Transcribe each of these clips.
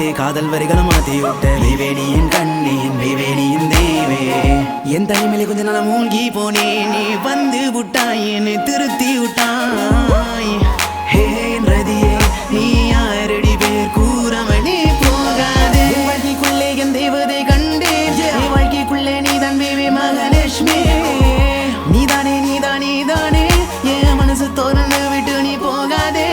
பார்த்து காதல் வரிகளை மாத்தி விட்ட விவேனியின் கண்ணேன் விவேனியின் தேவே என் தனிமையில கொஞ்ச நாள் மூழ்கி போனேன் நீ வந்து விட்டாய் என்னை திருத்தி விட்டாய் ஹே ரதியே நீ யாரடி பேர் கூறமணி போகாதே வாழ்க்கைக்குள்ளே என் தேவதை கண்டேன் வாழ்க்கைக்குள்ளே நீதான் பேபி மகாலட்சுமி நீதானே நீதானே நீதானே என் மனசு தோறந்து விட்டு நீ போகாதே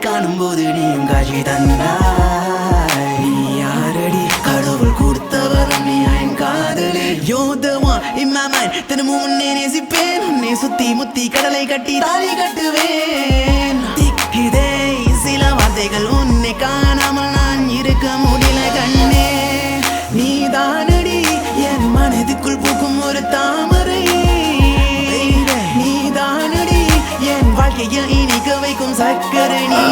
காணும்போது நீயும் காட்சி தந்தாய் நீ யாரடி கடவுள் கொடுத்தவரும் நீ என் காதலே யோதமா இம்மாமன் தினமும் உன்னை நேசிப்பேன் உன்னை சுத்தி முத்தி கடலை கட்டி தாலி கட்டுவேன் திக்குதே சில வார்த்தைகள் உன்னை காணாமல் நான் இருக்க முடியல கண்ணே நீதானடி என் மனதுக்குள் பூக்கும் ஒரு தாமரை நீதானடி என் வாழ்க்கையை இனிக்க வைக்கும் சக்கரை நீ